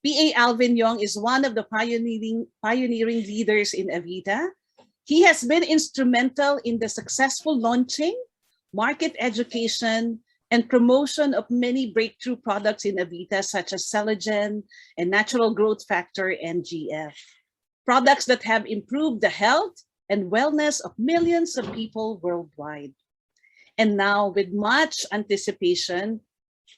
PA Alvin Yong is one of the pioneering leaders in Avita. He has been instrumental in the successful launching, market education, and promotion of many breakthrough products in Avita, such as Celergen and Natural Growth Factor NGF. Products that have improved the health and wellness of millions of people worldwide. And now, with much anticipation,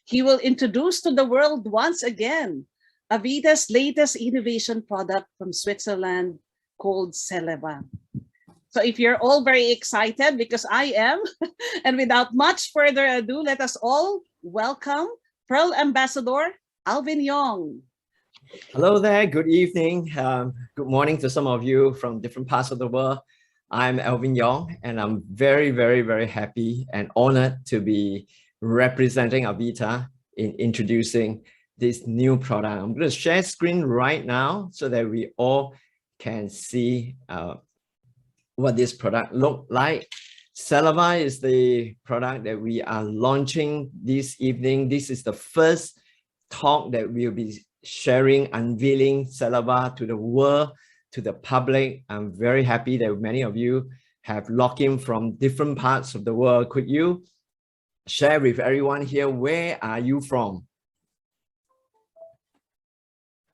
he will introduce to the world once again Avita's latest innovation product from Switzerland called Celeva. So if you're all very excited, because I am, and without much further ado, let us all welcome Pearl Ambassador Alvin Yong. Hello there, good evening. Good morning to some of you from different parts of the world. I'm Alvin Yong, and I'm very, very, very happy and honored to be representing Avita in introducing this new product. I'm going to share screen right now so that we all can see what this product look like. Celeva is the product that we are launching this evening. This is the first talk that we'll be sharing, unveiling Celeva to the world, to the public. I'm very happy that many of you have logged in from different parts of the world. Could you share with everyone here, where are you from?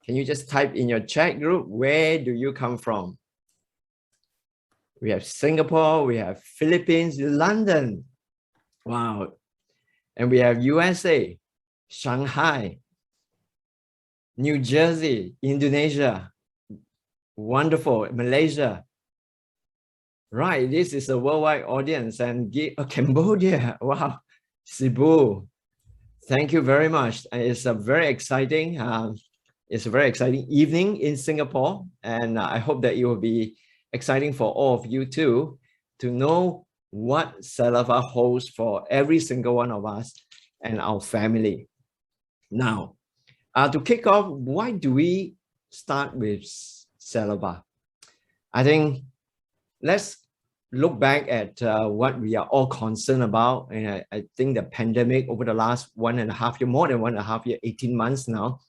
Can you just type in your chat group, where do you come from? We have Singapore, we have Philippines, London. Wow. And we have USA, Shanghai, New Jersey, Indonesia. Wonderful. Malaysia. Right, this is a worldwide audience. And Cambodia. Wow. Cebu. Thank you very much. It's a very exciting evening in Singapore, and I hope that it will be exciting for all of you too, to know what Celeva holds for every single one of us and our family. Now, to kick off, why do we start with Celeva? I think let's look back at what we are all concerned about, and I think the pandemic over the last 1.5 years, more than 1.5 years, 18 months now,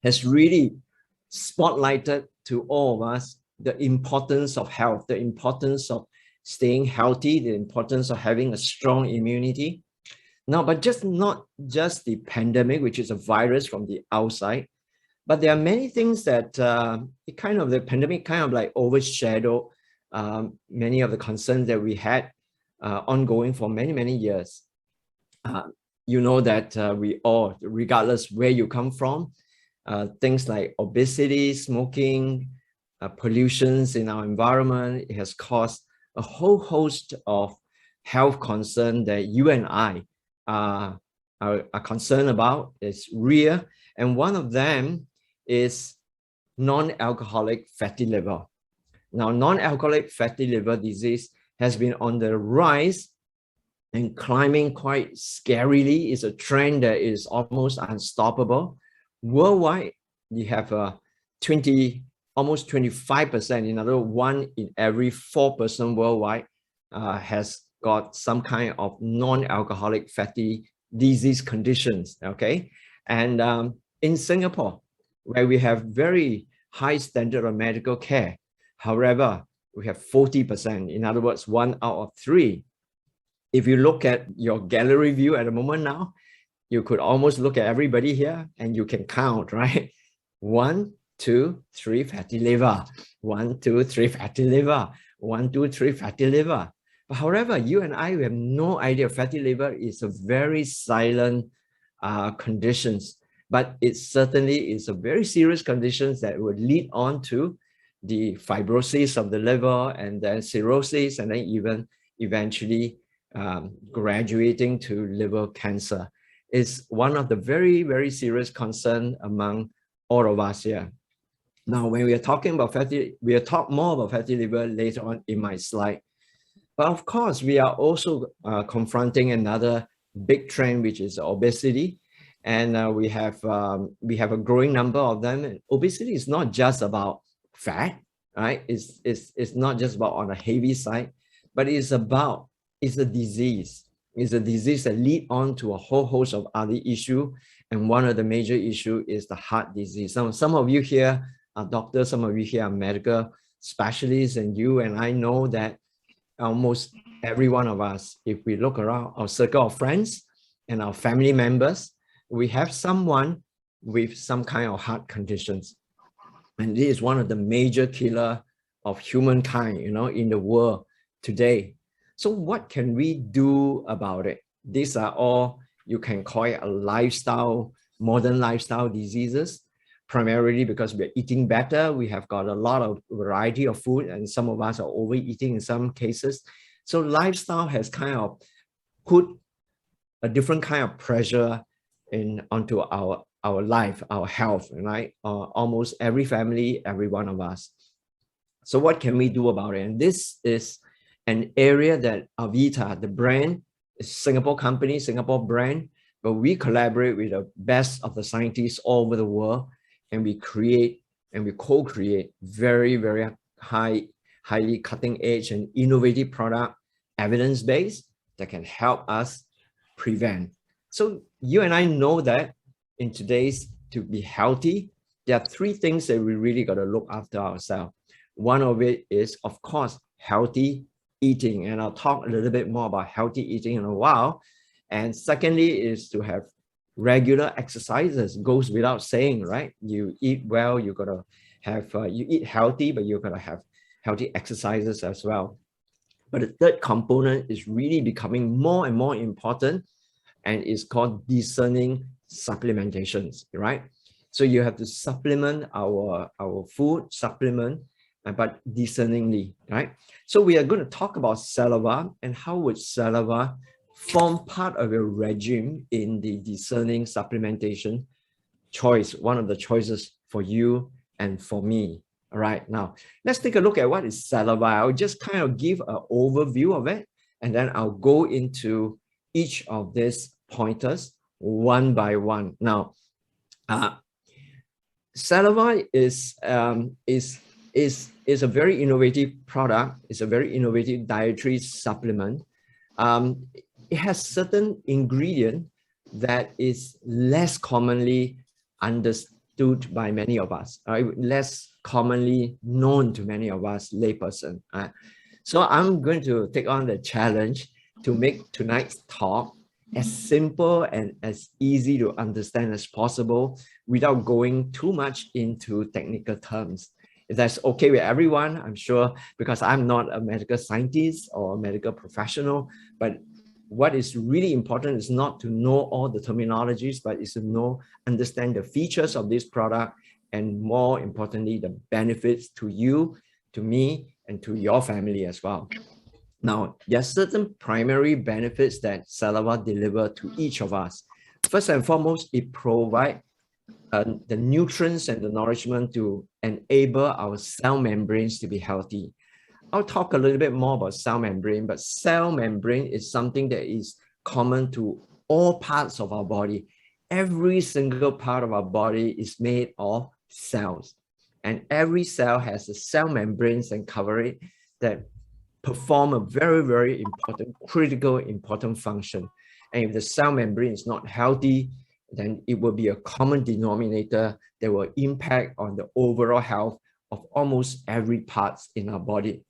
has really spotlighted to all of us the importance of health, the importance of staying healthy, the importance of having a strong immunity. Now, but not just the pandemic, which is a virus from the outside, but there are many things that the pandemic kind of like overshadowed many of the concerns that we had ongoing for many, many years. You know that we all, regardless where you come from, things like obesity, smoking, pollutions in our environment, it has caused a whole host of health concerns that you and I are concerned about. It's real. And one of them is non-alcoholic fatty liver. Now, non-alcoholic fatty liver disease has been on the rise and climbing quite scarily. It's a trend that is almost unstoppable. Worldwide, you have almost 25%, in other words, 1 in every 4 person worldwide has got some kind of non-alcoholic fatty disease conditions, okay? And in Singapore, where we have very high standard of medical care, however, we have 40%, in other words, 1 out of 3. If you look at your gallery view at the moment now, you could almost look at everybody here and you can count, right? 1, 2, 3 fatty liver, 1, 2, 3 fatty liver, 1, 2, 3 fatty liver. But however, you and I, we have no idea fatty liver is a very silent conditions, but it certainly is a very serious condition that would lead on to the fibrosis of the liver and then cirrhosis, and then even eventually graduating to liver cancer. Is one of the very, very serious concern among all of us here. Now, when we are talking about we'll talk more about fatty liver later on in my slide. But of course, we are also confronting another big trend, which is obesity. And we have a growing number of them. And obesity is not just about fat, right? It's not just about on the heavy side, but it's a disease. It's a disease that lead on to a whole host of other issues. And one of the major issue is the heart disease. Some of you here are doctors, some of you here are medical specialists, and you and I know that almost every one of us, if we look around our circle of friends and our family members, we have someone with some kind of heart conditions. And this is one of the major killer of humankind, in the world today. So what can we do about it? These are all, you can call it a lifestyle, modern lifestyle diseases, primarily because we're eating better. We have got a lot of variety of food, and some of us are overeating in some cases. So lifestyle has kind of put a different kind of pressure onto our life, our health, right? Almost every family, every one of us. So what can we do about it? And this is an area that Avita, the brand, is Singapore company, Singapore brand, but we collaborate with the best of the scientists all over the world, and we create and we co-create very, very highly cutting edge and innovative product, evidence-based, that can help us prevent. So you and I know that in today's, to be healthy, there are three things that we really got to look after ourselves. One of it is, of course, healthy eating. And I'll talk a little bit more about healthy eating in a while. And secondly is to have regular exercises. Goes without saying, right? You eat well, you got to have, you eat healthy, but you're going to have healthy exercises as well. But the third component is really becoming more and more important, and it's called discerning supplementations, right? So you have to supplement our food, but discerningly, right? So we are going to talk about Celeva and how would Celeva form part of your regime in the discerning supplementation choice, one of the choices for you and for me. All right, now let's take a look at what is Celeva. I'll just kind of give an overview of it, and then I'll go into each of these pointers one by one. Now, Celeva is a very innovative product. It's a very innovative dietary supplement. It has certain ingredient that is less commonly understood by many of us, less commonly known to many of us layperson. So I'm going to take on the challenge to make tonight's talk as simple and as easy to understand as possible without going too much into technical terms. If that's okay with everyone, I'm sure, because I'm not a medical scientist or a medical professional, but what is really important is not to know all the terminologies, but is to understand the features of this product, and more importantly, the benefits to you, to me, and to your family as well. Now, there are certain primary benefits that Celeva delivers to each of us. First and foremost, it provides the nutrients and the nourishment to enable our cell membranes to be healthy. I'll talk a little bit more about cell membrane, but cell membrane is something that is common to all parts of our body. Every single part of our body is made of cells, and every cell has the cell membranes and cover it that perform a very, very important, critical, important function. And if the cell membrane is not healthy, then it will be a common denominator that will impact on the overall health of almost every part in our body.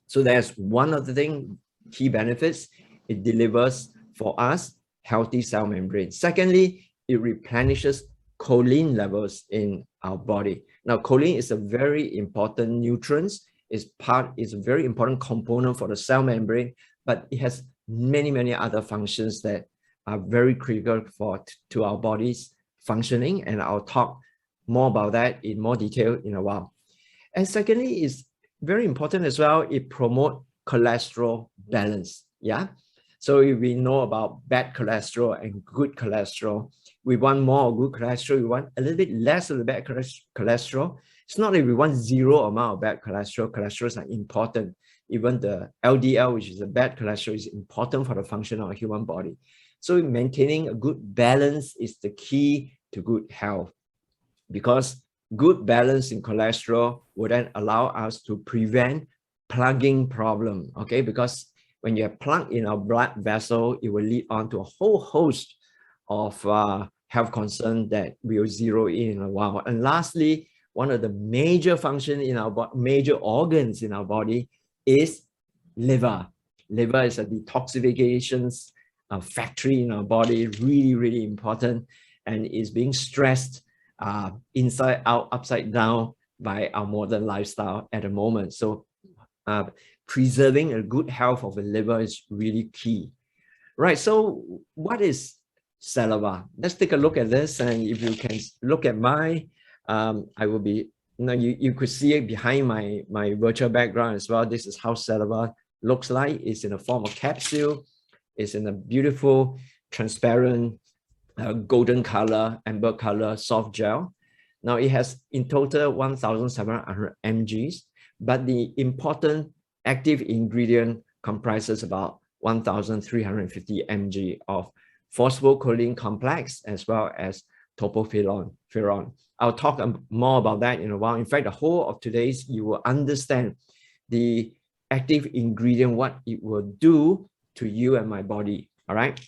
So that's one of the key benefits. It delivers for us healthy cell membrane. Secondly, it replenishes choline levels in our body. Now, choline is a very important nutrient. It's a very important component for the cell membrane, but it has many, many other functions that are very critical to our body's functioning. And I'll talk more about that in more detail in a while. And secondly, is very important as well, it promotes cholesterol balance. Yeah. So if we know about bad cholesterol and good cholesterol, we want more good cholesterol, we want a little bit less of the bad cholesterol. It's not that we want zero amount of bad cholesterol. Cholesterols are important. Even the LDL, which is the bad cholesterol, is important for the function of a human body. So maintaining a good balance is the key to good health, because good balance in cholesterol will then allow us to prevent plugging problem, okay? Because when you have plug in our blood vessel, it will lead on to a whole host of health concern that we'll zero in a while. And lastly, one of the major functions in our body, major organs in our body is liver. Liver is a detoxification factory in our body, really, really important, and is being stressed inside out, upside down by our modern lifestyle at the moment. So preserving a good health of the liver is really key. Right, so what is Celeva? Let's take a look at this, and if you can look at my, I will be, you could see it behind my virtual background as well. This is how Celeva looks like. It's in a form of capsule. It's in a beautiful, transparent, golden color, amber color, soft gel. Now it has in total 1,700 mgs, but the important active ingredient comprises about 1,350 mg of phosphocholine complex as well as topopherol. I'll talk more about that in a while. In fact, the whole of today's, you will understand the active ingredient, what it will do to you and my body. All right.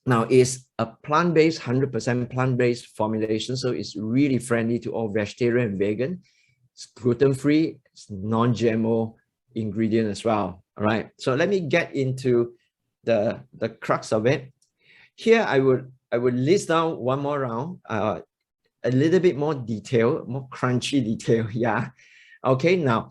Now, it's a plant-based, 100% plant-based formulation, so it's really friendly to all vegetarian and vegan. It's gluten-free, it's non-GMO ingredient as well. All right. So let me get into the crux of it. Here, I would list down one more round, a little bit more detail, more crunchy detail. Yeah. Okay. Now,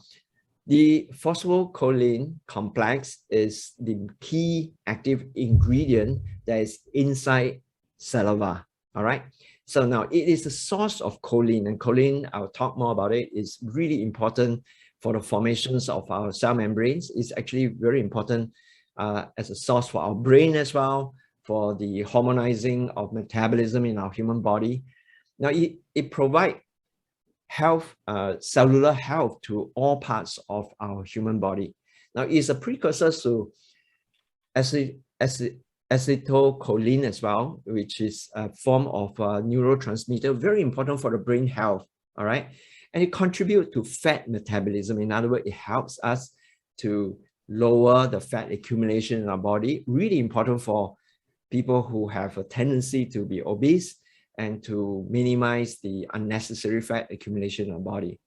the phosphocholine complex is the key active ingredient that is inside Celeva. All right. So now it is the source of choline, and choline, I'll talk more about it, is really important for the formations of our cell membranes. It's actually very important as a source for our brain as well, for the harmonizing of metabolism in our human body. Now it provides health, cellular health to all parts of our human body. Now it's a precursor to acetylcholine as well, which is a form of neurotransmitter, very important for the brain health. All right. And it contributes to fat metabolism. In other words, it helps us to lower the fat accumulation in our body. Really important for people who have a tendency to be obese and to minimize the unnecessary fat accumulation in our body.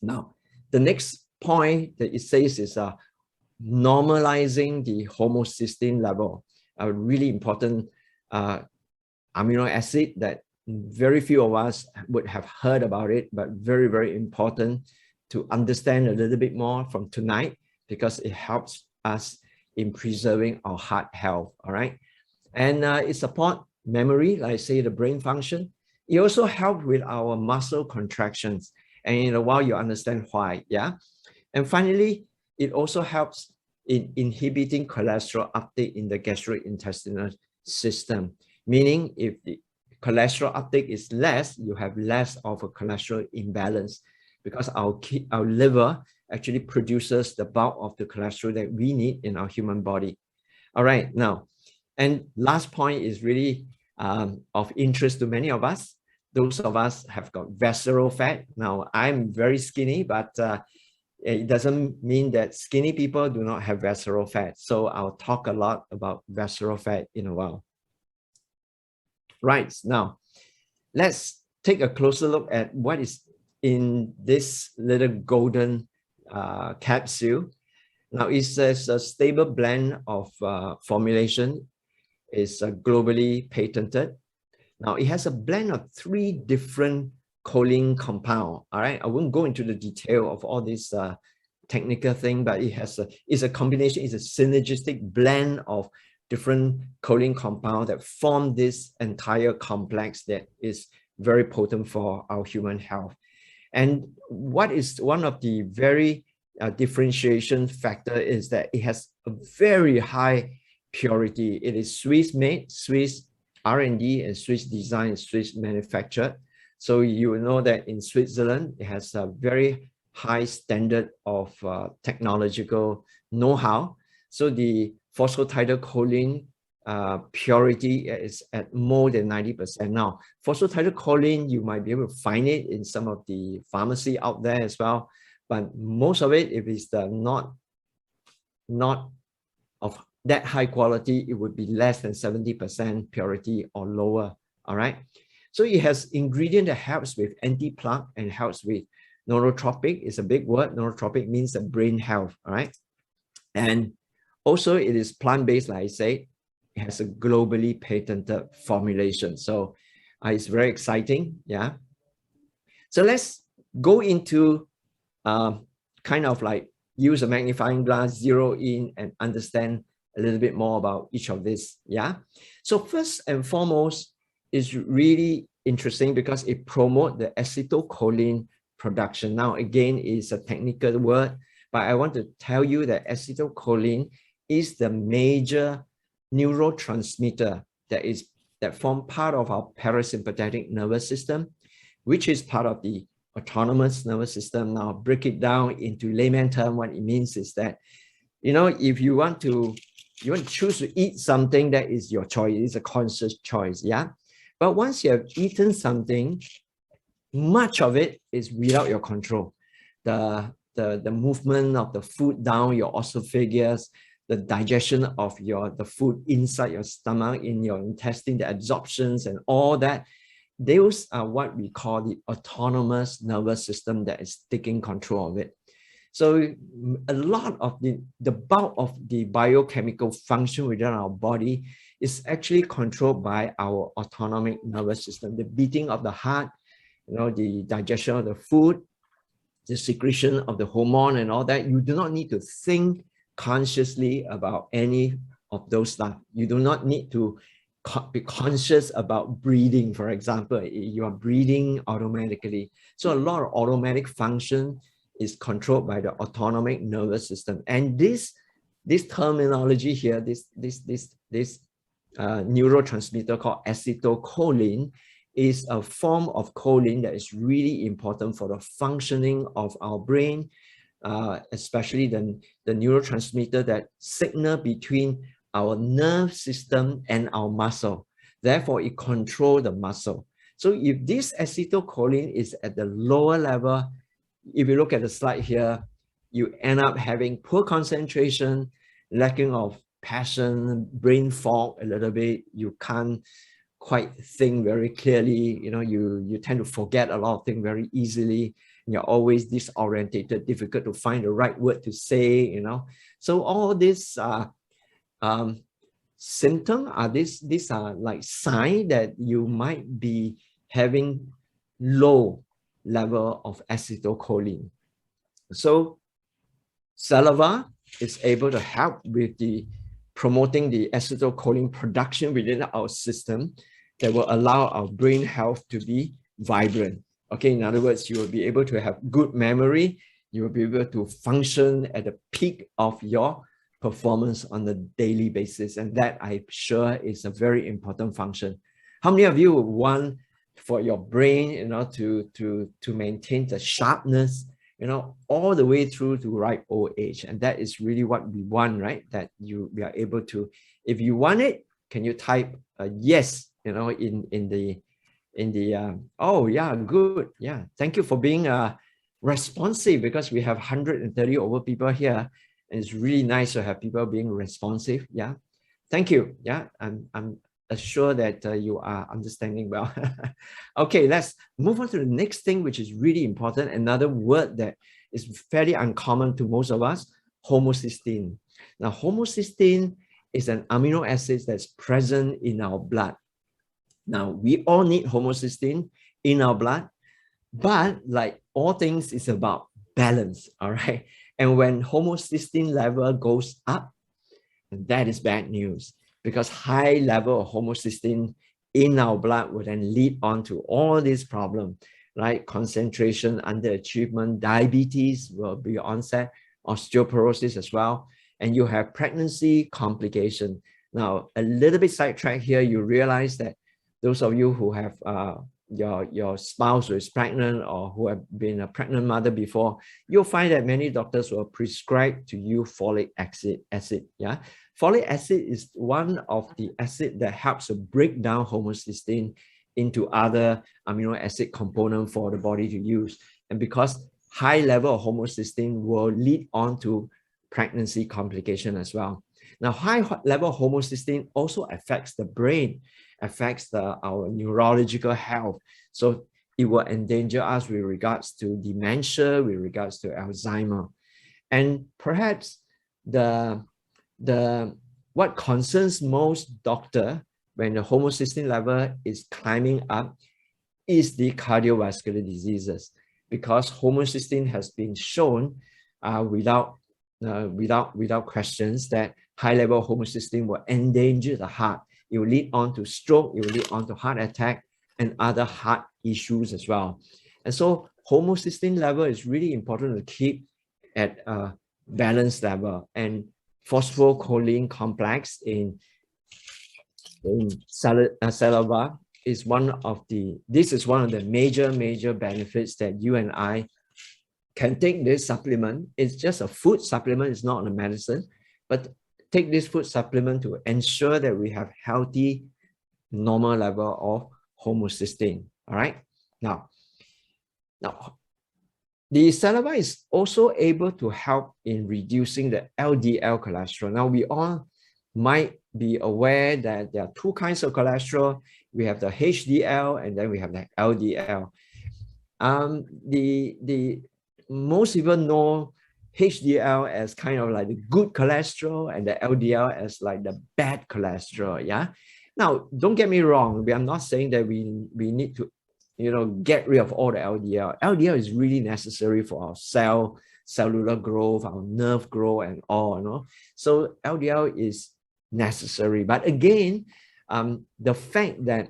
Now, the next point that it says is normalizing the homocysteine level, a really important amino acid that very few of us would have heard about it, but very, very important to understand a little bit more from tonight, because it helps us in preserving our heart health. All right. And it supports memory, like I say, the brain function. It also helps with our muscle contractions. And in a while, you understand why. Yeah. And finally, it also helps in inhibiting cholesterol uptake in the gastrointestinal system. Meaning, if the cholesterol uptake is less, you have less of a cholesterol imbalance, because our liver actually produces the bulk of the cholesterol that we need in our human body. All right. Now, and last point is really of interest to many of us. Those of us have got visceral fat. Now, I'm very skinny, but it doesn't mean that skinny people do not have visceral fat. So I'll talk a lot about visceral fat in a while. Right, now, let's take a closer look at what is in this little golden capsule. Now, it says a stable blend of formulation is globally patented. Now, it has a blend of 3 different choline compounds. All right, I won't go into the detail of all this technical thing, but it's a combination, it's a synergistic blend of different choline compounds that form this entire complex that is very potent for our human health. And what is one of the very differentiation factor is that it has a very high purity. It is Swiss made, Swiss R&D, and Swiss design, Swiss manufactured. So you will know that in Switzerland, it has a very high standard of technological know-how. So the phosphatidylcholine purity is at more than 90%. Now, phosphatidylcholine, you might be able to find it in some of the pharmacy out there as well. But most of it, if it's not of that high quality, it would be less than 70% purity or lower all right? So it has ingredient that helps with anti-plaque and helps with neurotropic. It's a big word. Neurotropic means the brain health, all right? And also it is plant-based, like I say. It has a globally patented formulation. So it's very exciting, yeah? So let's go into kind of like use a magnifying glass, zero in, and understand a little bit more about each of this, yeah? So first and foremost, is really interesting because it promotes the acetylcholine production. Now, again, it's a technical word, but I want to tell you that acetylcholine is the major neurotransmitter that form part of our parasympathetic nervous system, which is part of the autonomous nervous system. Now, break it down into layman term. What it means is that, you know, if you want to choose to eat something, that is your choice. It's a conscious choice, yeah? But once you have eaten something, much of it is without your control. The movement of the food down your esophagus, the digestion of the food inside your stomach, in your intestine, the absorptions and all that, those are what we call the autonomous nervous system that is taking control of it. So a lot of the bulk of the biochemical function within our body is actually controlled by our autonomic nervous system. The beating of the heart, you know, the digestion of the food, the secretion of the hormone and all that. You do not need to think consciously about any of those stuff. You do not need to be conscious about breathing, for example. You are breathing automatically. So a lot of automatic function is controlled by the autonomic nervous system. And this terminology here, this neurotransmitter called acetylcholine is a form of choline that is really important for the functioning of our brain, especially the neurotransmitter that signal between our nerve system and our muscle. Therefore, it controls the muscle. So if this acetylcholine is at the lower level, if you look at the slide here, you end up having poor concentration, lacking of passion, brain fog a little bit. You can't quite think very clearly. You know, you tend to forget a lot of things very easily. You're always disorientated, difficult to find the right word to say, you know. So all these symptoms these are like signs that you might be having low level of acetylcholine. So Celeva is able to help with promoting the acetylcholine production within our system that will allow our brain health to be vibrant. Okay, in other words, you will be able to have good memory. You will be able to function at the peak of your performance on a daily basis. And that, I'm sure, is a very important function. How many of you would want for your brain, you know, to maintain the sharpness, you know, all the way through to ripe old age? And that is really what we want, right? That we are able to, if you want it, can you type a yes, you know, in the oh yeah, good, yeah, thank you for being responsive, because we have 130 over people here, and it's really nice to have people being responsive. Yeah, thank you. Yeah, I'm assured that you are understanding well. Okay, let's move on to the next thing, which is really important. Another word that is fairly uncommon to most of us: homocysteine. Now, homocysteine is an amino acid that's present in our blood. Now, we all need homocysteine in our blood, but like all things, it's about balance, all right? And when homocysteine level goes up, that is bad news, because high level of homocysteine in our blood will then lead on to all these problems, like concentration, underachievement, diabetes will be onset, osteoporosis as well, and you have pregnancy complication. Now, a little bit sidetrack here, you realize that those of you who have your spouse who is pregnant or who have been a pregnant mother before, you'll find that many doctors will prescribe to you folic acid. Yeah, folic acid is one of the acid that helps to break down homocysteine into other amino acid components for the body to use. And because high level of homocysteine will lead on to pregnancy complication as well. Now, high level homocysteine also affects the brain, affects our neurological health. So it will endanger us with regards to dementia, with regards to Alzheimer. And perhaps what concerns most doctor when the homocysteine level is climbing up is the cardiovascular diseases, because homocysteine has been shown without questions that high level homocysteine will endanger the heart. It will lead on to stroke, it will lead on to heart attack and other heart issues as well. And so homocysteine level is really important to keep at a balanced level. And phosphocholine complex in Celeva is one of the major benefits that you and I can take this supplement. It's just a food supplement, it's not a medicine, but take this food supplement to ensure that we have healthy, normal level of homocysteine. All right. Now, the Celeva is also able to help in reducing the LDL cholesterol. Now, we all might be aware that there are two kinds of cholesterol. We have the HDL and then we have the LDL. The most people know HDL as kind of like the good cholesterol and the LDL as like the bad cholesterol. Yeah. Now, don't get me wrong. I'm not saying that we need to, get rid of all the LDL. LDL is really necessary for our cellular growth, our nerve growth, and all. So LDL is necessary. But again, the fact that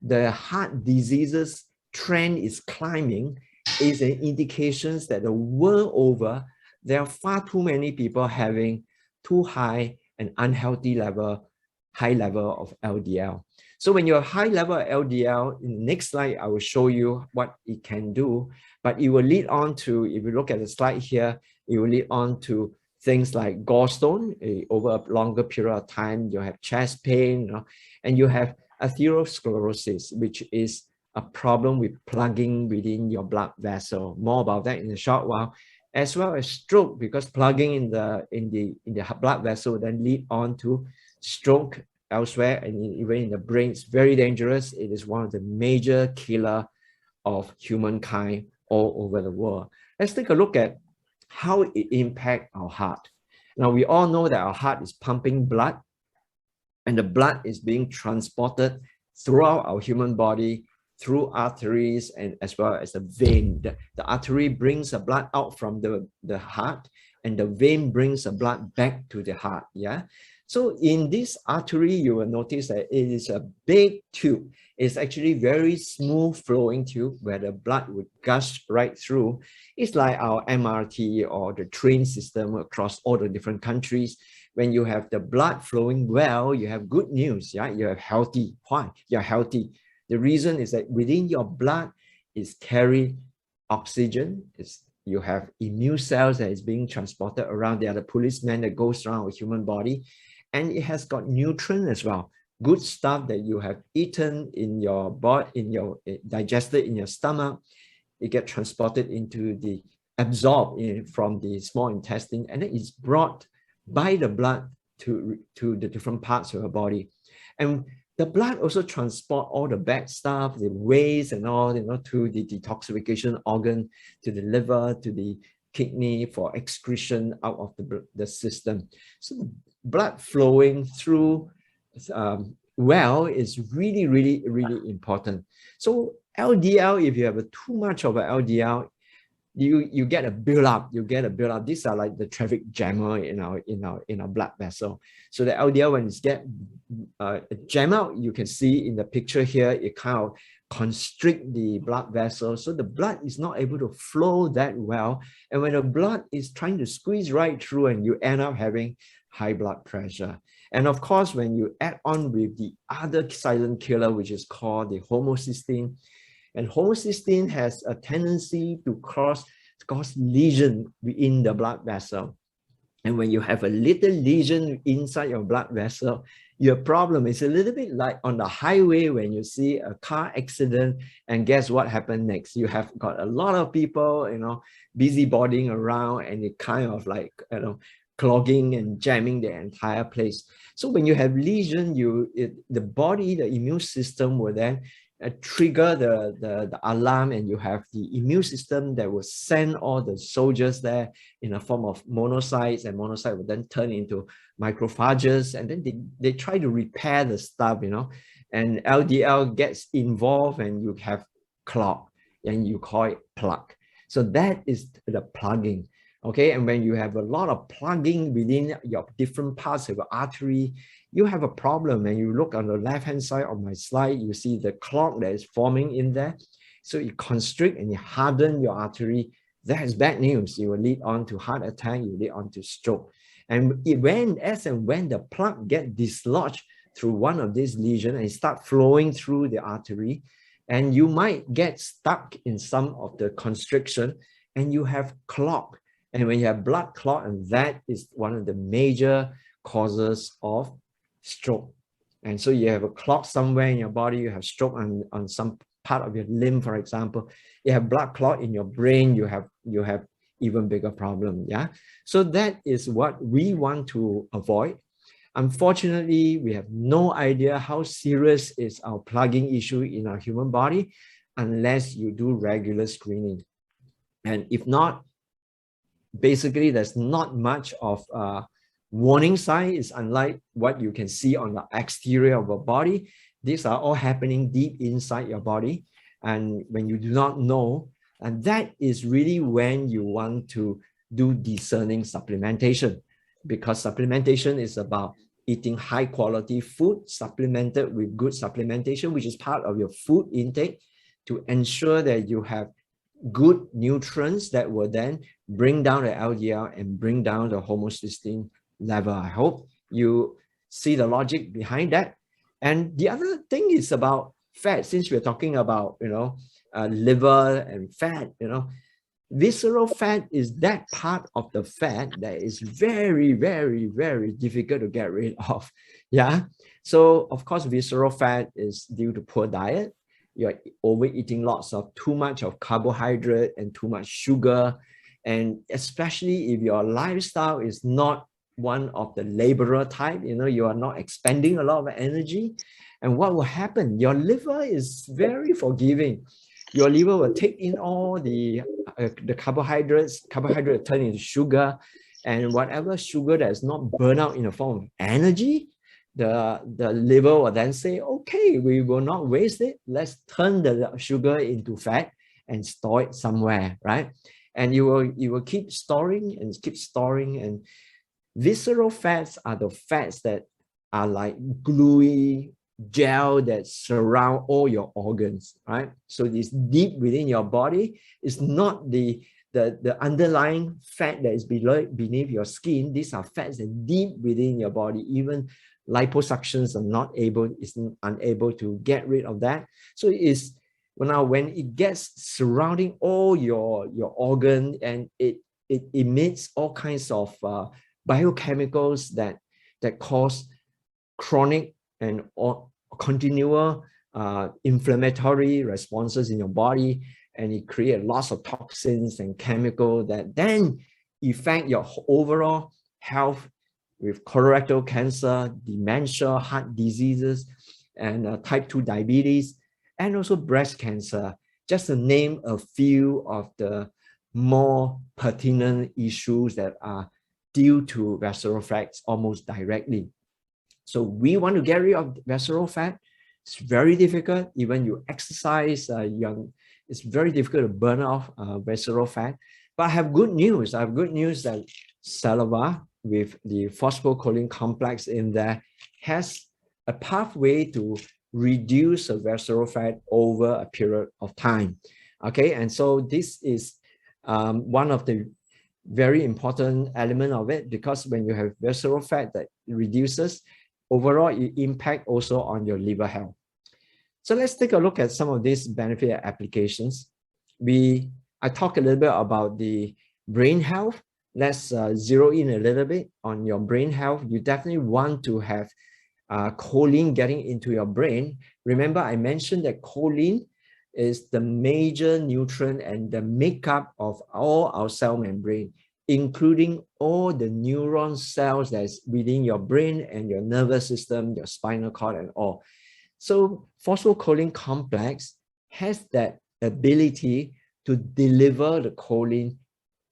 the heart diseases trend is climbing is an indication that the world over, there are far too many people having too high and unhealthy high level of LDL. So when you have high level of LDL, in the next slide, I will show you what it can do, but it will lead on to, if you look at the slide here, it will lead on to things like gallstone. Over a longer period of time, you have chest pain, and you have atherosclerosis, which is a problem with plugging within your blood vessel. More about that in a short while, as well as stroke, because plugging in the blood vessel then lead on to stroke elsewhere, and even in the brain. It's very dangerous. It is one of the major killer of humankind all over the world. Let's take a look at how it impacts our heart. Now, we all know that our heart is pumping blood, and the blood is being transported throughout our human body through arteries and as well as the vein. The artery brings the blood out from the heart, and the vein brings the blood back to the heart. Yeah. So in this artery, you will notice that it is a big tube. It's actually very smooth flowing tube where the blood would gush right through. It's like our MRT or the train system across all the different countries. When you have the blood flowing well, you have good news. Yeah, you're healthy. Why? You're healthy. The reason is that within your blood is carried oxygen. You have immune cells that is being transported around. They are the policemen that goes around the human body. And it has got nutrients as well. Good stuff that you have eaten in your body, digested in your stomach. It gets transported into absorbed from the small intestine, and then it's brought by the blood to the different parts of your body. And the blood also transport all the bad stuff, the waste and all, to the detoxification organ, to the liver, to the kidney for excretion out of the system. So the blood flowing through well is really, really, really important. So LDL, if you have too much of an LDL, you get a build-up. These are like the traffic jammer in our blood vessel. So the LDL, when it's get jam out, you can see in the picture here, it kind of constrict the blood vessel. So the blood is not able to flow that well. And when the blood is trying to squeeze right through, and you end up having high blood pressure. And of course, when you add on with the other silent killer, which is called the homocysteine, and homocysteine has a tendency to cause lesion within the blood vessel. And when you have a little lesion inside your blood vessel, your problem is a little bit like on the highway when you see a car accident, and guess what happened next? You have got a lot of people, busybodying around, and it kind of like, clogging and jamming the entire place. So when you have lesion, the body, the immune system will then trigger the alarm, and you have the immune system that will send all the soldiers there in a form of monocytes, and monocytes will then turn into macrophages, and then they try to repair the stuff, you know, and LDL gets involved and you have clog, and you call it plaque. So that is the plugging. Okay, and when you have a lot of plugging within your different parts of your artery, you have a problem. And you look on the left-hand side of my slide, you see the clog that is forming in there. So you constrict and you harden your artery. That is bad news. You will lead on to heart attack, you lead on to stroke. And as and when the plaque get dislodged through one of these lesions and start flowing through the artery, and you might get stuck in some of the constriction, and you have clog. And when you have blood clot, and that is one of the major causes of stroke. And so you have a clot somewhere in your body, you have stroke on some part of your limb, for example. You have blood clot in your brain, you have even bigger problem. Yeah. So that is what we want to avoid. Unfortunately, we have no idea how serious is our plugging issue in our human body unless you do regular screening. And if not, basically, there's not much of a warning sign. It's unlike what you can see on the exterior of a body. These are all happening deep inside your body. And when you do not know, and that is really when you want to do discerning supplementation, because supplementation is about eating high quality food supplemented with good supplementation, which is part of your food intake, to ensure that you have good nutrients that will then bring down the LDL and bring down the homocysteine level. I hope you see the logic behind that. And the other thing is about fat. Since we're talking about, you know, liver and fat, you know, visceral fat is that part of the fat that is very, very, very difficult to get rid of. Yeah. So of course, visceral fat is due to poor diet. You're overeating lots of too much of carbohydrate and too much sugar. And especially if your lifestyle is not one of the laborer type, you know, you are not expending a lot of energy. And what will happen? Your liver is very forgiving. Your liver will take in all the carbohydrates turn into sugar, and whatever sugar that is not burned out in the form of energy, the liver will then say, okay, we will not waste it. Let's turn the sugar into fat and store it somewhere, right? And you will keep storing and keep storing. And visceral fats are the fats that are like gluey gel that surround all your organs, right? So it's deep within your body. It's not the underlying fat that is beneath your skin. These are fats that are deep within your body. Even liposuctions is unable to get rid of that. So it's when it gets surrounding all your organ, and it emits all kinds of biochemicals that cause chronic and continual inflammatory responses in your body, and it creates lots of toxins and chemical that then affect your overall health, with colorectal cancer, dementia, heart diseases, and type 2 diabetes, and also breast cancer, just to name a few of the more pertinent issues that are due to visceral fats almost directly. So we want to get rid of visceral fat. It's very difficult. Even you exercise, it's very difficult to burn off visceral fat. But I have good news. I have good news that Celeva, with the phosphocholine complex in there, has a pathway to reduce the visceral fat over a period of time. Okay, and so this is one of the very important element of it, because when you have visceral fat that reduces, overall it impact also on your liver health. So let's take a look at some of these benefit applications. I talked a little bit about the brain health. Let's zero in a little bit on your brain health. You definitely want to have choline getting into your brain. Remember, I mentioned that choline is the major nutrient and the makeup of all our cell membrane. including all the neuron cells that's within your brain and your nervous system, your spinal cord and all. So phosphocholine complex has that ability to deliver the choline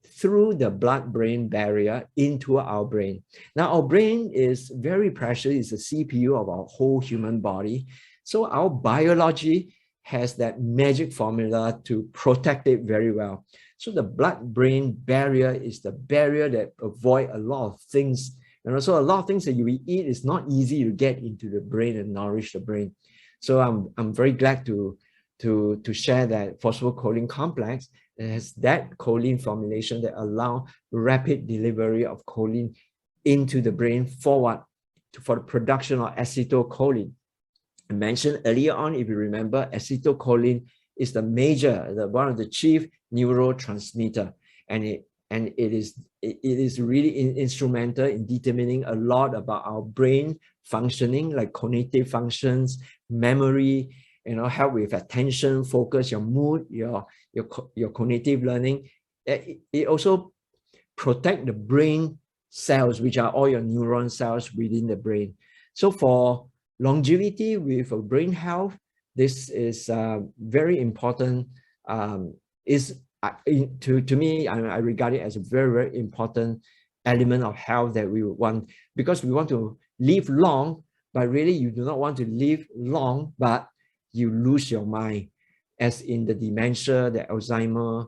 through the blood-brain barrier into our brain. Now, our brain is very precious. It's the CPU of our whole human body. So our biology has that magic formula to protect it very well. So the blood-brain barrier is the barrier that avoid a lot of things. And also a lot of things that you eat is not easy to get into the brain and nourish the brain. So I'm very glad to share that phosphocholine complex has that choline formulation that allow rapid delivery of choline into the brain for the production of acetylcholine. I mentioned earlier on, if you remember, acetylcholine is one of the chief neurotransmitter, and it is really instrumental in determining a lot about our brain functioning, like cognitive functions, memory, help with attention, focus, your mood, your cognitive learning. It also protect the brain cells, which are all your neuron cells within the brain. So for longevity with brain health, this is very important. To me, I regard it as a very, very important element of health that we want, because we want to live long, but really you do not want to live long, but you lose your mind, as in the dementia, the Alzheimer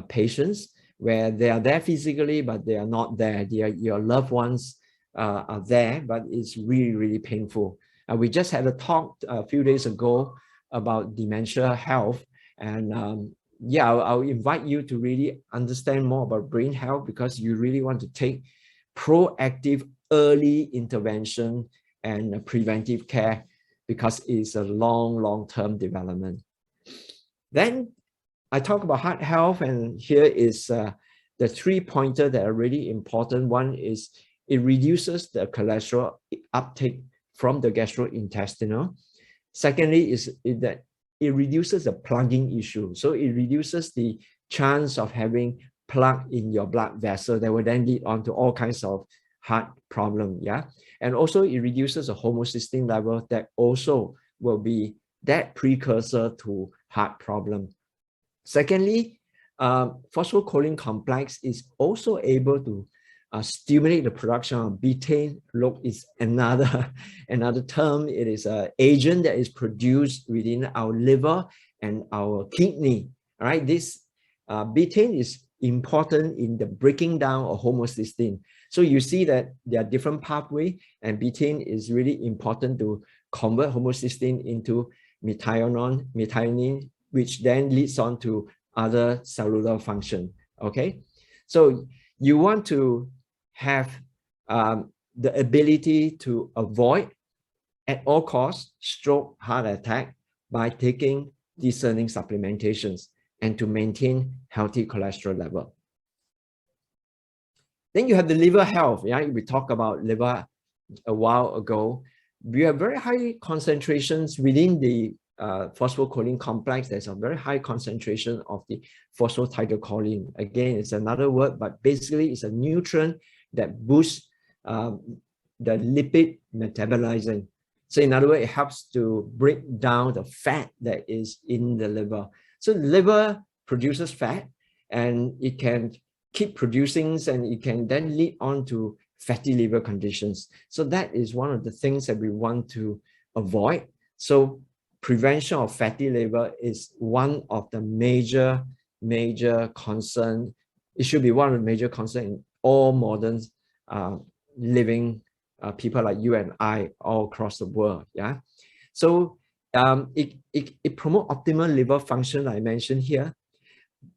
patients, where they are there physically, but they are not there. Your loved ones are there, but it's really, really painful. We just had a talk a few days ago about dementia health, and yeah, I'll invite you to really understand more about brain health, because you really want to take proactive early intervention and preventive care, because it's a long-term development. Then I talk about heart health, and here is the 3 pointer that are really important. One is it reduces the cholesterol uptake from the gastrointestinal. Secondly is that it reduces the plugging issue. So it reduces the chance of having plaque in your blood vessel that will then lead on to all kinds of heart problem. Yeah. And also it reduces the homocysteine level that also will be that precursor to heart problem. Secondly, phosphocholine complex is also able to stimulate the production of betaine. Look, is another term. It is an agent that is produced within our liver and our kidney. All right, this betaine is important in the breaking down of homocysteine. So you see that there are different pathways, and betaine is really important to convert homocysteine into methionine, which then leads on to other cellular function. Okay, so you want to have the ability to avoid at all costs stroke, heart attack by taking discerning supplementations and to maintain healthy cholesterol level. Then you have the liver health. Yeah, we talked about liver a while ago. We have very high concentrations within the phosphocholine complex. There's a very high concentration of the phosphatidylcholine. Again, it's another word, but basically it's a nutrient that boosts the lipid metabolism. So in other words, it helps to break down the fat that is in the liver. So the liver produces fat, and it can keep producing, and it can then lead on to fatty liver conditions. So that is one of the things that we want to avoid. So prevention of fatty liver is one of the major concern. It should be one of the major concerns in all modern living people like you and I all across the world. Yeah. So it promotes optimal liver function, I mentioned here,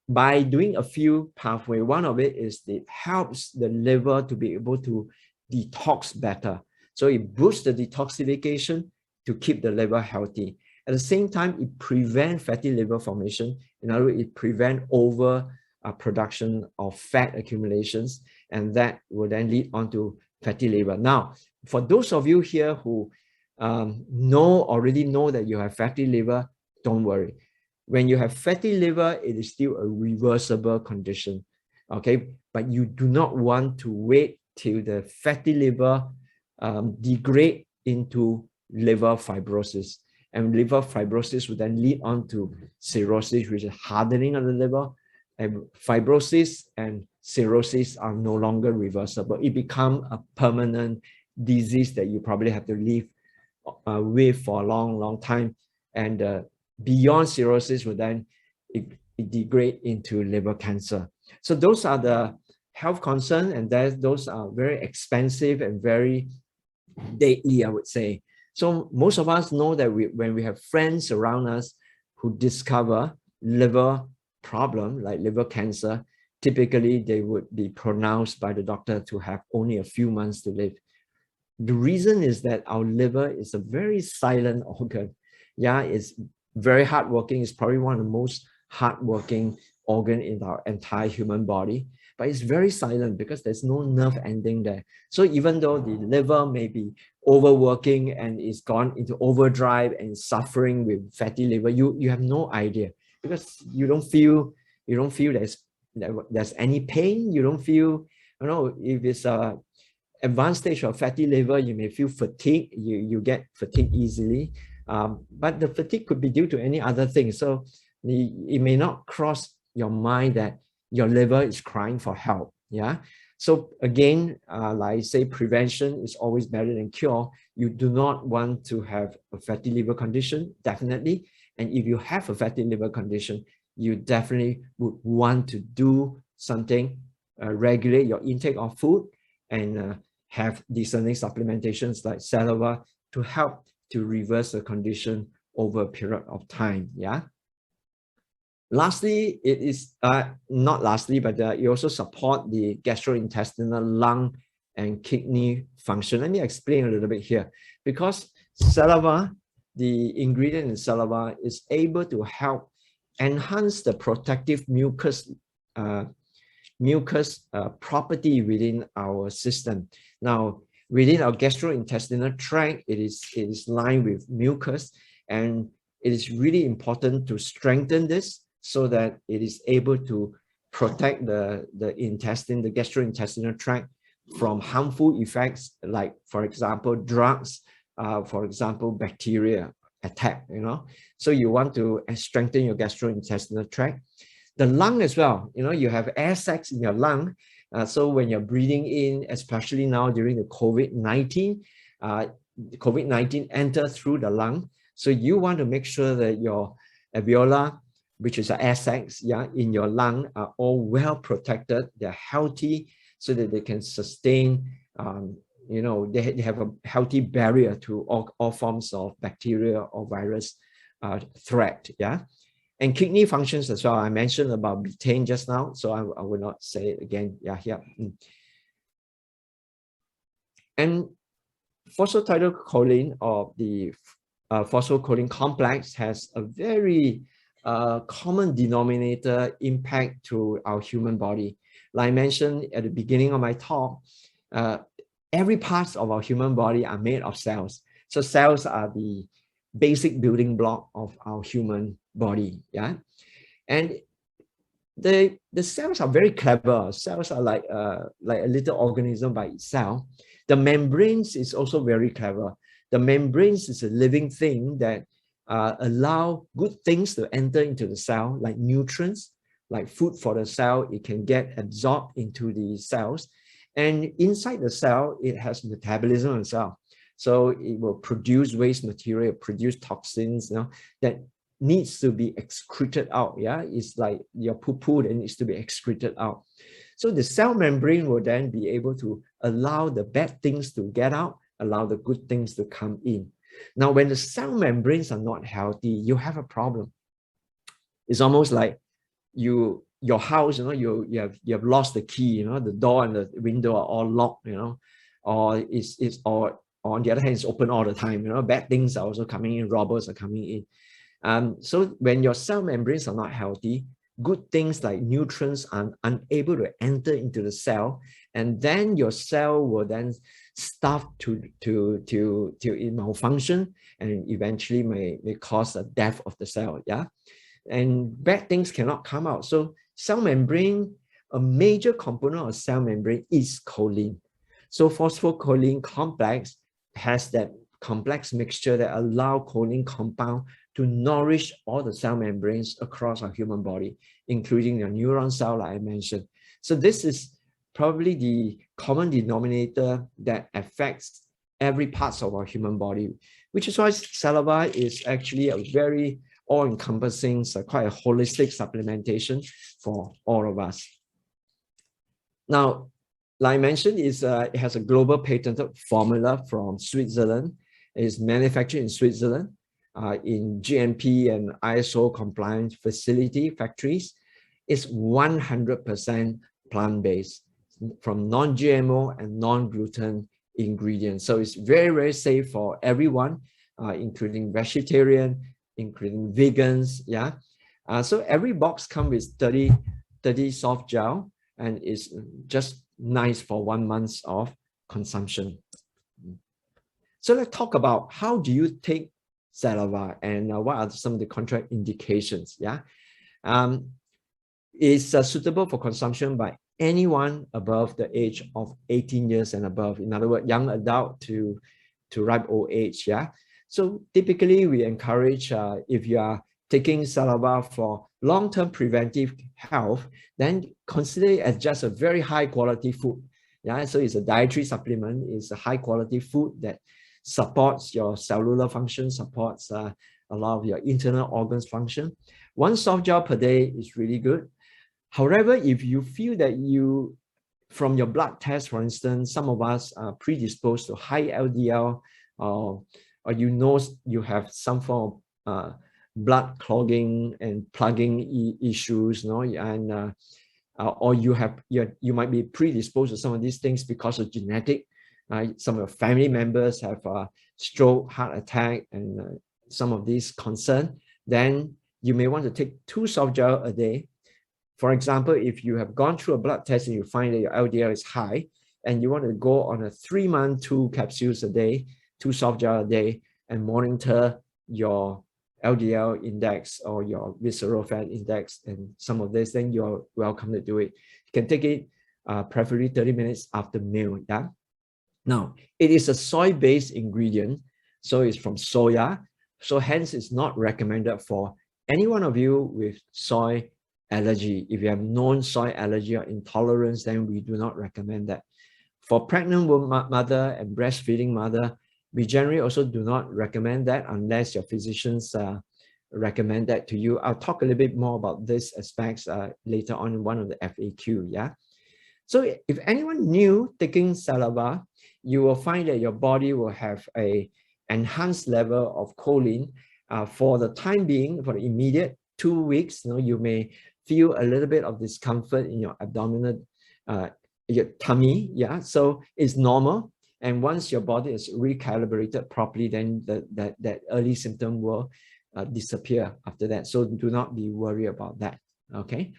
by doing a few pathways. One of it is it helps the liver to be able to detox better. So it boosts the detoxification to keep the liver healthy. At the same time, it prevents fatty liver formation. In other words, it prevents over production of fat accumulations, and that will then lead on to fatty liver. Now, for those of you here who already know that you have fatty liver, don't worry. When you have fatty liver, it is still a reversible condition. okay? But you do not want to wait till the fatty liver degrade into liver fibrosis. And liver fibrosis would then lead on to cirrhosis, which is hardening of the liver. And fibrosis and cirrhosis are no longer reversible. It becomes a permanent disease that you probably have to live with for a long, long time. And beyond cirrhosis would then it degrade into liver cancer. So those are the health concerns, and those are very expensive and very deadly, I would say. So most of us know that when we have friends around us who discover liver problem like liver cancer, typically they would be pronounced by the doctor to have only a few months to live. The reason is that our liver is a very silent organ. Yeah, it's very hardworking. It's probably one of the most hardworking organ in our entire human body, but it's very silent because there's no nerve ending there. So even though the liver may be overworking and is gone into overdrive and suffering with fatty liver, you have no idea, because you don't feel there's any pain. You don't feel, if it's a advanced stage of fatty liver, you may feel fatigue. You get fatigued easily, but the fatigue could be due to any other thing. So it may not cross your mind that your liver is crying for help. Yeah. So again, like I say, prevention is always better than cure. You do not want to have a fatty liver condition, definitely. And if you have a fatty liver condition, you definitely would want to do something, regulate your intake of food, and have discerning supplementations like Celeva to help to reverse the condition over a period of time. Yeah. Lastly, it is not lastly, but you also support the gastrointestinal, lung, and kidney function. Let me explain a little bit here. Because Celeva, the ingredient in Celeva, is able to help enhance the protective mucus property within our system. Now, within our gastrointestinal tract, it is lined with mucus, and it is really important to strengthen this so that it is able to protect the intestine, the gastrointestinal tract, from harmful effects like, for example, drugs, for example, bacteria attack, So you want to strengthen your gastrointestinal tract. The lung as well, you have air sacs in your lung. So when you're breathing in, especially now during the COVID-19, COVID-19 enters through the lung. So you want to make sure that your alveolar, which is the air sacs, in your lung, are all well protected. They're healthy so that they can sustain, they have a healthy barrier to all forms of bacteria or virus threat. Yeah. And kidney functions as well. I mentioned about betaine just now, so I will not say it again. Yeah, here. And phosphatidylcholine, or the phosphatidylcholine complex, has a very common denominator impact to our human body. Like I mentioned at the beginning of my talk, every part of our human body are made of cells. So cells are the basic building block of our human body. Yeah. And the cells are very clever. Cells are like a little organism by itself. The membranes is also very clever. The membranes is a living thing that allow good things to enter into the cell, like nutrients, like food for the cell. It can get absorbed into the cells. And inside the cell, it has metabolism as well. So it will produce waste material, produce toxins, that needs to be excreted out. Yeah, it's like your poo-poo that needs to be excreted out. So the cell membrane will then be able to allow the bad things to get out, allow the good things to come in. Now, when the cell membranes are not healthy, you have a problem. It's almost like your house, you have lost the key, the door and the window are all locked, or on the other hand, it's open all the time. Bad things are also coming in, robbers are coming in. So when your cell membranes are not healthy, good things like nutrients are unable to enter into the cell, and then your cell will then start to malfunction, and eventually may cause the death of the cell. Yeah, and bad things cannot come out. So cell membrane a major component of cell membrane is choline. So phosphocholine complex has that complex mixture that allow choline compound to nourish all the cell membranes across our human body, including the neuron cell, like I mentioned. So this is probably the common denominator that affects every part of our human body, which is why Celeva is actually a very all-encompassing, quite a holistic supplementation for all of us. Now, like I mentioned, it has a global patented formula from Switzerland. It is manufactured in Switzerland in GMP and ISO compliant factories. It's 100% plant-based from non-GMO and non-gluten ingredients. So it's very, very safe for everyone, including vegetarian, including vegans. Yeah. So every box comes with 30 soft gel, and it's just nice for 1 month of consumption. So let's talk about how do you take Celeva and what are some of the contraindications. Yeah. It's suitable for consumption by anyone above the age of 18 years and above. In other words, young adult to ripe old age. Yeah. So typically we encourage if you are taking Celeva for long-term preventive health, then consider it as just a very high quality food. Yeah. So it's a dietary supplement. It's a high quality food that supports your cellular function, supports a lot of your internal organs function. 1 soft gel per day is really good. However, if you feel that from your blood test, for instance, some of us are predisposed to high LDL, or you have some form of blood clogging and plugging issues, and or you might be predisposed to some of these things because of genetic. Some of your family members have stroke, heart attack, and some of these concerns. Then you may want to take 2 soft gel a day. For example, if you have gone through a blood test and you find that your LDL is high, and you want to go on a 3-month 2 capsules a day, 2 soft gel a day, and monitor your LDL index or your visceral fat index and some of this, then you're welcome to do it. You can take it preferably 30 minutes after meal. Yeah. Now, it is a soy-based ingredient, so it's from soya. So hence, it's not recommended for any one of you with soy allergy. If you have known soy allergy or intolerance, then we do not recommend that. For pregnant mother and breastfeeding mother, we generally also do not recommend that unless your physicians recommend that to you. I'll talk a little bit more about these aspects later on in one of the FAQ. Yeah. So if anyone new taking Celeva, you will find that your body will have a enhanced level of choline for the time being. For the immediate 2 weeks, you may feel a little bit of discomfort in your abdominal, your tummy. Yeah, so it's normal. And once your body is recalibrated properly, then that early symptom will disappear after that. So do not be worried about that. Okay.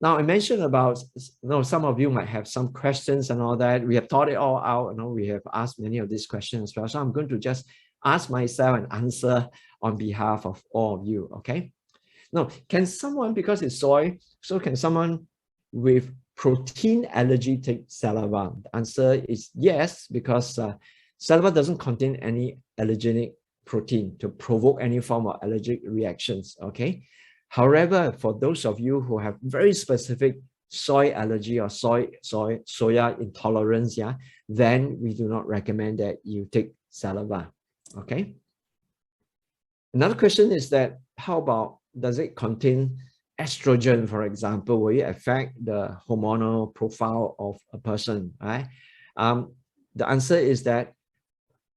Now I mentioned about, some of you might have some questions and all that. We have thought it all out. We have asked many of these questions as well. So I'm going to just ask myself and answer on behalf of all of you. Okay. Now, can someone, because it's soy, so can someone with protein allergy take Celeva? The answer is yes, because Celeva doesn't contain any allergenic protein to provoke any form of allergic reactions. Okay. However, for those of you who have very specific soy allergy or soya intolerance, yeah, then we do not recommend that you take Celeva. Okay. Another question is that, how about, does it contain estrogen, for example? Will it affect the hormonal profile of a person? Right? The answer is that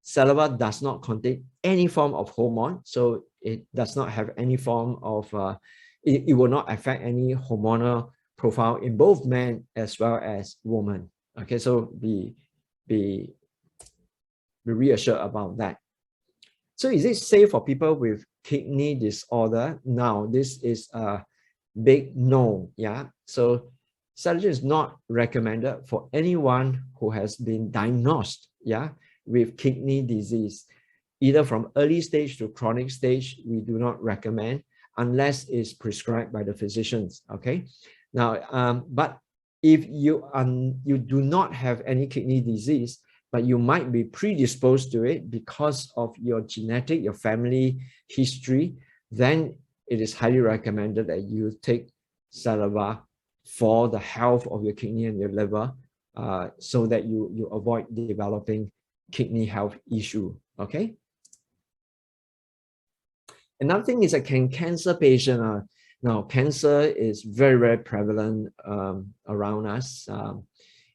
Celeva does not contain any form of hormone, so it does not have any form of, it will not affect any hormonal profile in both men as well as women. Okay, so be reassured about that. So is it safe for people with kidney disorder? Now, this is a big no. Yeah, so Celergen is not recommended for anyone who has been diagnosed, yeah, with kidney disease, either from early stage to chronic stage. We do not recommend unless it's prescribed by the physicians. Okay. Now, but if you do not have any kidney disease, but you might be predisposed to it because of your genetic, your family history, then it is highly recommended that you take Celeva for the health of your kidney and your liver, so that you avoid developing kidney health issue. Okay. Another thing is that cancer patient, now cancer is very, very prevalent around us.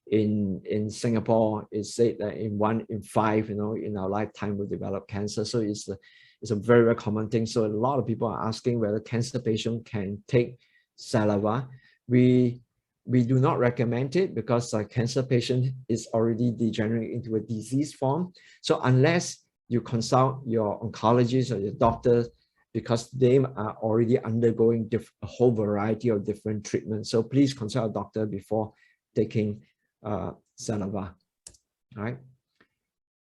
In Singapore, it's said that in 1 in 5, in our lifetime will develop cancer. So it's a very, very common thing. So a lot of people are asking whether cancer patient can take Celeva. We do not recommend it because a cancer patient is already degenerating into a disease form. So unless you consult your oncologist or your doctor, because they are already undergoing a whole variety of different treatments. So please consult a doctor before taking Celeva. All right.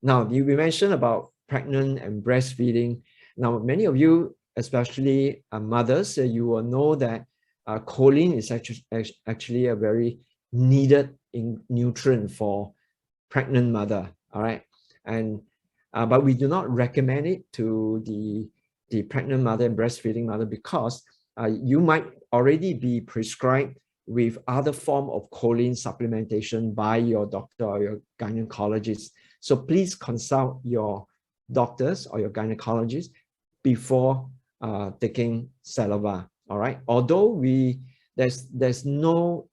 Now, we mentioned about pregnant and breastfeeding. Now, many of you, especially mothers, you will know that choline is actually a very needed nutrient for pregnant mother. All right. And but we do not recommend it to the pregnant mother and breastfeeding mother because you might already be prescribed with other form of choline supplementation by your doctor or your gynecologist. So please consult your doctors or your gynecologist before taking Celeva. All right. Although there's no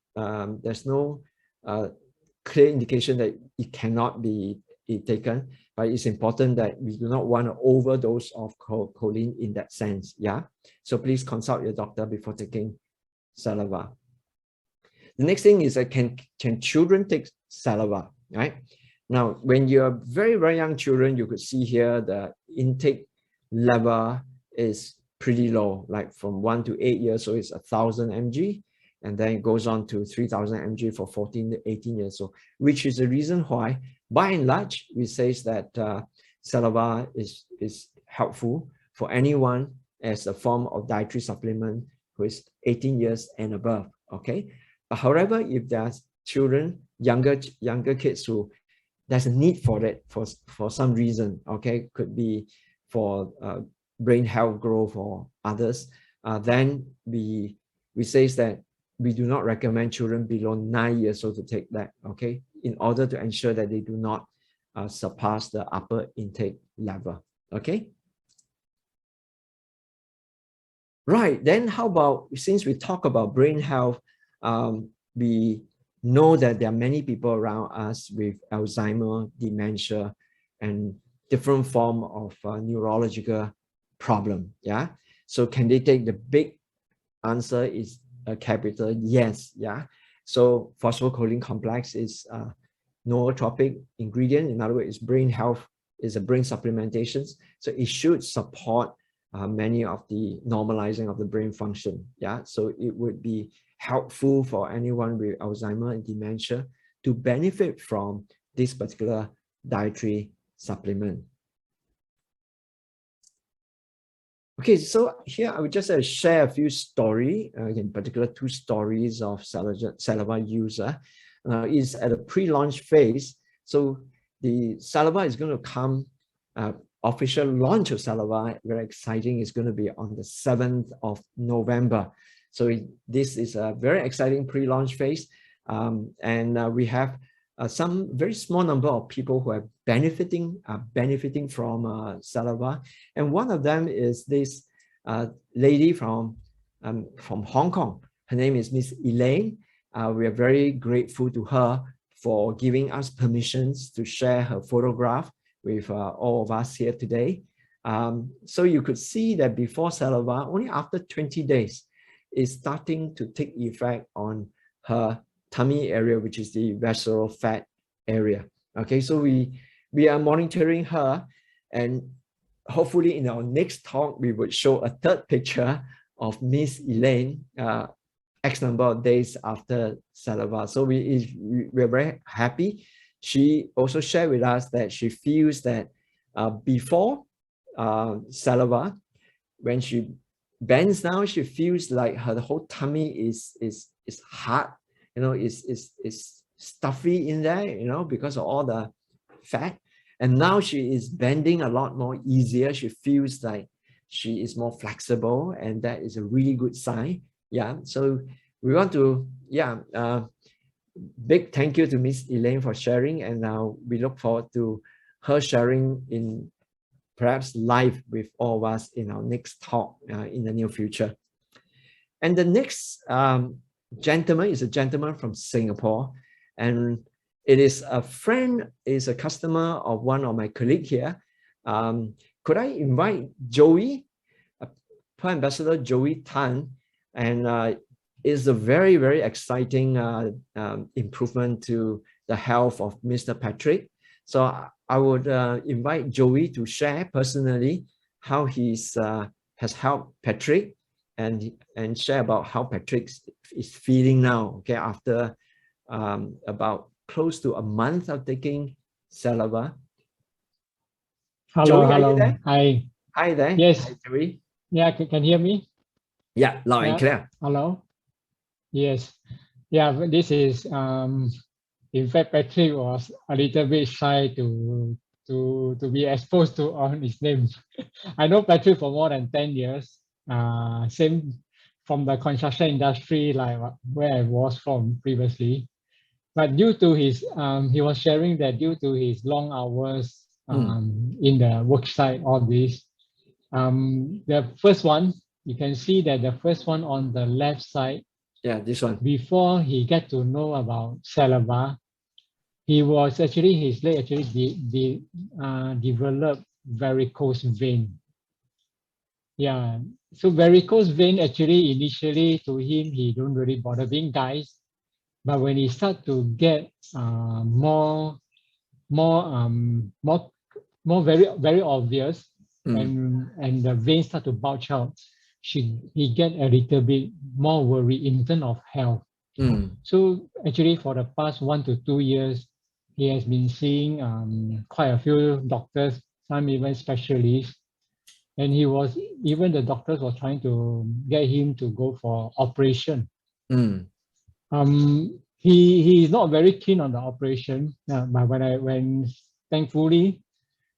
clear indication that it cannot be taken, but it's important that we do not want to overdose of choline in that sense. Yeah. So please consult your doctor before taking Celeva. The next thing is that can children take Celeva, right? Now, when you're very, very young children, you could see here the intake level is pretty low, like from 1 to 8 years old, it's 1,000 mg, and then it goes on to 3,000 mg for 14 to 18 years old, which is the reason why, by and large, we say that Celeva is helpful for anyone as a form of dietary supplement who is 18 years and above. Okay. However, if there's children, younger kids who there's a need for it for some reason, okay, could be for brain health growth or others, then we say that we do not recommend children below 9 years old to take that, okay, in order to ensure that they do not surpass the upper intake level, okay. Right, then how about, since we talk about brain health, we know that there are many people around us with Alzheimer, dementia, and different form of neurological problem. Yeah. So can they take? The big answer is a capital yes. Yeah. So phosphocholine complex is a nootropic ingredient. In other words, brain health is a brain supplementation. So it should support many of the normalizing of the brain function. Yeah. So it would be helpful for anyone with Alzheimer and dementia to benefit from this particular dietary supplement. Okay, so here I would just share a few stories, in particular 2 stories of Celeva user. Is at a pre-launch phase. So the Celeva is going to come, official launch of Celeva, very exciting, is going to be on the 7th of November. So this is a very exciting pre-launch phase. And we have some very small number of people who are benefiting from Celeva. And one of them is this lady from Hong Kong. Her name is Miss Elaine. We are very grateful to her for giving us permissions to share her photograph with all of us here today. So you could see that before Celeva, only after 20 days, is starting to take effect on her tummy area, which is the visceral fat area. Okay, so we are monitoring her, and hopefully in our next talk, we would show a 3rd picture of Miss Elaine, X number of days after Celeva. So we're very happy. She also shared with us that she feels that before Celeva, when she bends down, she feels like her whole tummy is it's hard, it's stuffy in there, because of all the fat. And now she is bending a lot more easier. She feels like she is more flexible, and that is a really good sign. Yeah. So we want to, big thank you to Miss Elaine for sharing, and now we look forward to her sharing in perhaps live with all of us in our next talk in the near future. And the next gentleman is a gentleman from Singapore, and it is a friend, is a customer of one of my colleagues here. Could I invite Joey, Prime Ambassador Joey Tan, and is a very, very exciting improvement to the health of Mr. Patrick. So I would invite Joey to share personally how he's has helped Patrick, and share about how Patrick is feeling now, okay, after about close to a month of taking Celeva. Hello, Joey, hello. are you there? Hi. Hi there. Yes. Hi, Joey. Yeah, can you hear me? Yeah, loud and clear. Hello. Yes. Yeah, this is in fact, Patrick was a little bit shy to be exposed to on his name. I know Patrick for more than 10 years. Same from the construction industry, like where I was from previously. But due to his, he was sharing that due to his long hours in the work site, all this, the first one, you can see that the first one on the left side, yeah, this one. Before he get to know about Celeva, he was actually, his leg actually developed varicose vein. Yeah, so varicose vein actually initially to him, he don't really bother being guys, but when he start to get more very obvious, and the veins start to bulge out, he get a little bit more worried in terms of health. So actually for the past 1 to 2 years, he has been seeing quite a few doctors, some even specialists, and even the doctors were trying to get him to go for operation. He is not very keen on the operation, but when thankfully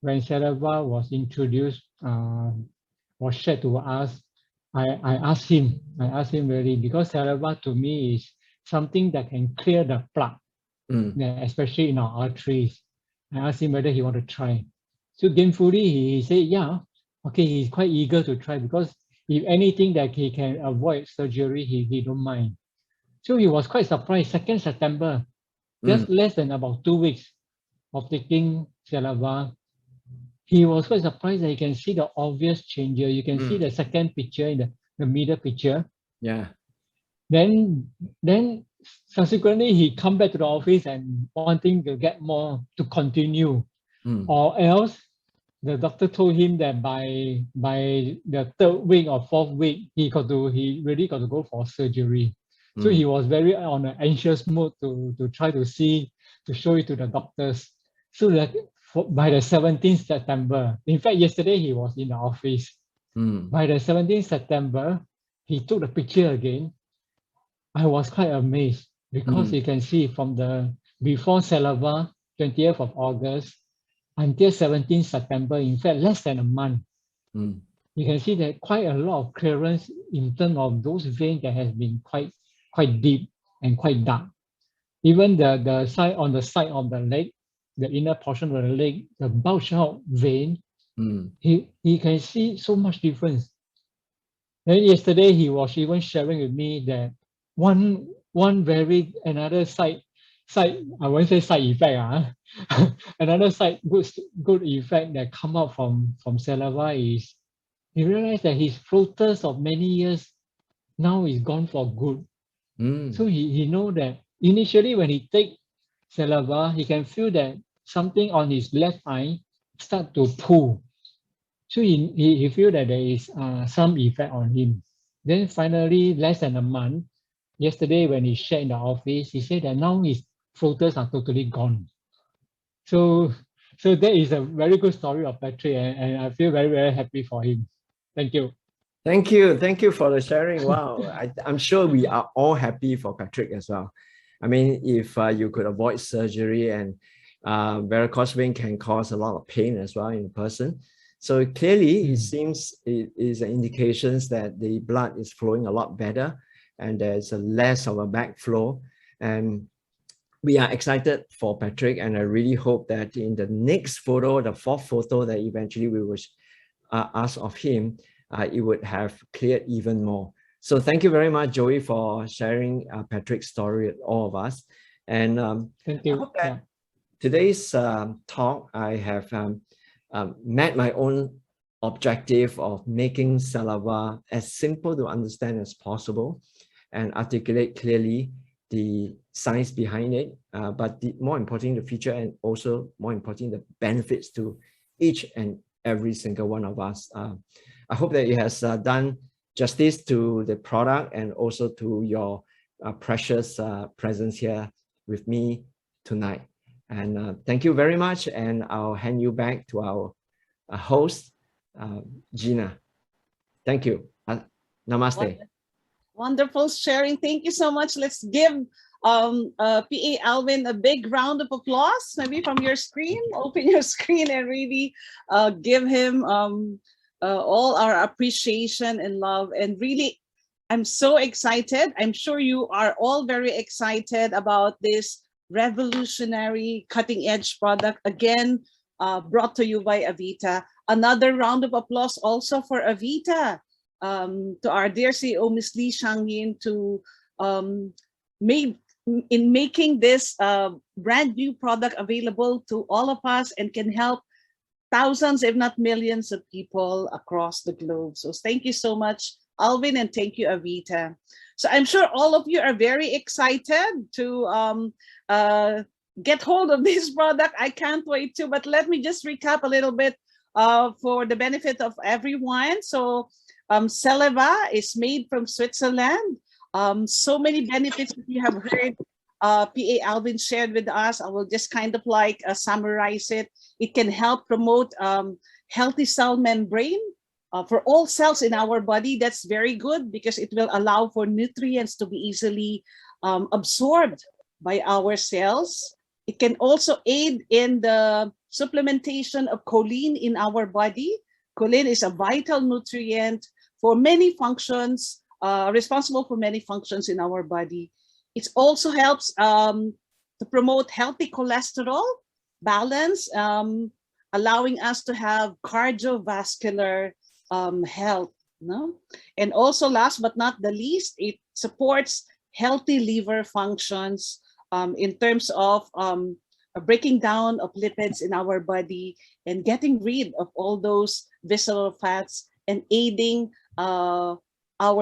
when Celeva was introduced, was shared to us, I asked him really, because Celeva to me is something that can clear the plaque, especially in our arteries. I asked him whether he want to try. So gainfully, he said, yeah, okay, he's quite eager to try, because if anything that he can avoid surgery, he don't mind. So he was quite surprised. 2nd September, just less than about 2 weeks of taking Celeva, he was quite surprised that you can see the obvious changes. You can see the second picture in the middle picture. Yeah. Then subsequently he come back to the office and wanting to get more to continue, or else the doctor told him that by the 3rd week or 4th week he really got to go for surgery. So he was very on an anxious mode to try to show it to the doctors. So that by the 17th September, in fact, yesterday he was in the office. By the 17th September, he took the picture again. I was quite amazed, because you can see from the before Celeva, 20th of August, until 17th September, in fact, less than a month. You can see that quite a lot of clearance in terms of those veins that has been quite deep and quite dark. Even the side on the side of the leg, the inner portion of the leg, the bulge out vein, he can see so much difference. Then yesterday he was even sharing with me that another side, I won't say side effect, another side good effect that come out from Celeva is he realized that his floaters of many years now is gone for good. So he know that initially when he take Celeva, he can feel that something on his left eye start to pull. So he feel that there is some effect on him. Then finally, less than a month, yesterday when he shared in the office, he said that now his floaters are totally gone. So that is a very good story of Patrick, and I feel very, very happy for him. Thank you. Thank you. Thank you for the sharing. Wow. I'm sure we are all happy for Patrick as well. I mean, if you could avoid surgery, and varicose vein can cause a lot of pain as well in a person. So clearly it seems it is an indication that the blood is flowing a lot better and there's a less of a backflow. And we are excited for Patrick, and I really hope that in the next photo, the fourth photo that eventually we will ask of him, it would have cleared even more. So thank you very much, Joey, for sharing Patrick's story with all of us. And Thank you. I hope that today's talk, I have met my own objective of making Celeva as simple to understand as possible and articulate clearly the science behind it, but more importantly, the feature, and also more importantly, the benefits to each and every single one of us. I hope that it has done justice to the product and also to your precious presence here with me tonight. And thank you very much. And I'll hand you back to our host, Gina. Thank you. Namaste. Wonderful sharing. Thank you so much. Let's give PA Alvin a big round of applause, maybe from your screen. Open your screen and really give him all our appreciation and love. And really, I'm so excited. I'm sure you are all very excited about this revolutionary cutting edge product, again, brought to you by Avita. Another round of applause also for Avita. To our dear CEO, Ms. Lee Shangyin, to making this brand new product available to all of us and can help thousands, if not millions of people across the globe. So thank you so much, Alvin, and thank you, Avita. So I'm sure all of you are very excited to get hold of this product. I can't wait to, but let me just recap a little bit for the benefit of everyone. So Celeva is made from Switzerland. So many benefits that you have heard PA Alvin shared with us. I will just kind of like summarize it. It can help promote healthy cell membrane for all cells in our body. That's very good because it will allow for nutrients to be easily absorbed by our cells. It can also aid in the supplementation of choline in our body. Choline is a vital nutrient for many functions, responsible for many functions in our body. It also helps to promote healthy cholesterol balance, allowing us to have cardiovascular health. No? And also, last but not the least, it supports healthy liver functions in terms of breaking down of lipids in our body and getting rid of all those visceral fats and aiding our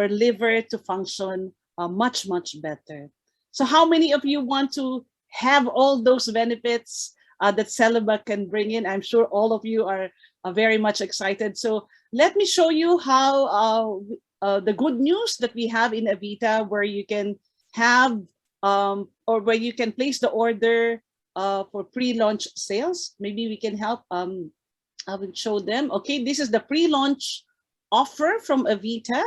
liver to function much, much better. So how many of you want to have all those benefits that Celeva can bring in? I'm sure all of you are very much excited. So let me show you how the good news that we have in Avita, where you can have or where you can place the order for pre-launch sales. Maybe we can help. I will show them. Okay, this is the pre-launch offer from Avita,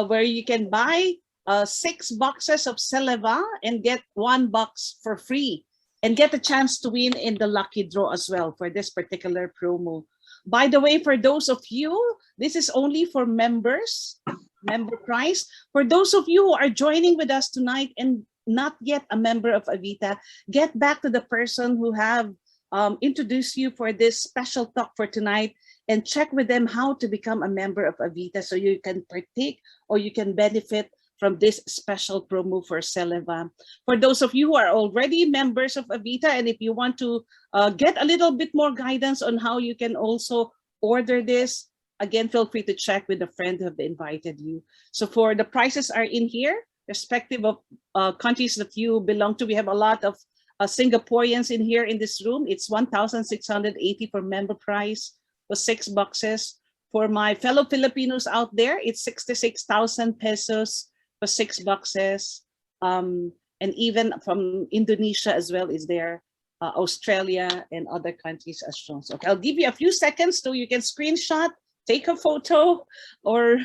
where you can buy 6 boxes of Celeva and get 1 box for free and get a chance to win in the lucky draw as well for this particular promo. By the way, for those of you, this is only for members, member price. For those of you who are joining with us tonight and not yet a member of Avita, get back to the person who have introduced you for this special talk for tonight and check with them how to become a member of Avita so you can partake or you can benefit from this special promo for Celeva. For those of you who are already members of Avita, and if you want to get a little bit more guidance on how you can also order this, again, feel free to check with a friend who have invited you. So for the prices are in here, respective of countries that you belong to. We have a lot of Singaporeans in here in this room. It's 1,680 for member price for 6 boxes. For my fellow Filipinos out there, it's 66,000 pesos for 6 boxes. And even from Indonesia as well is there, Australia and other countries as shown. So I'll give you a few seconds so you can screenshot take a photo or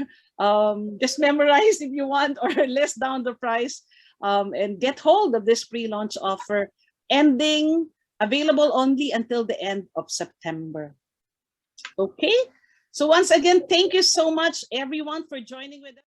just memorize if you want, or list down the price and get hold of this pre-launch offer, available only until the end of September. Okay, so once again, thank you so much everyone for joining with us.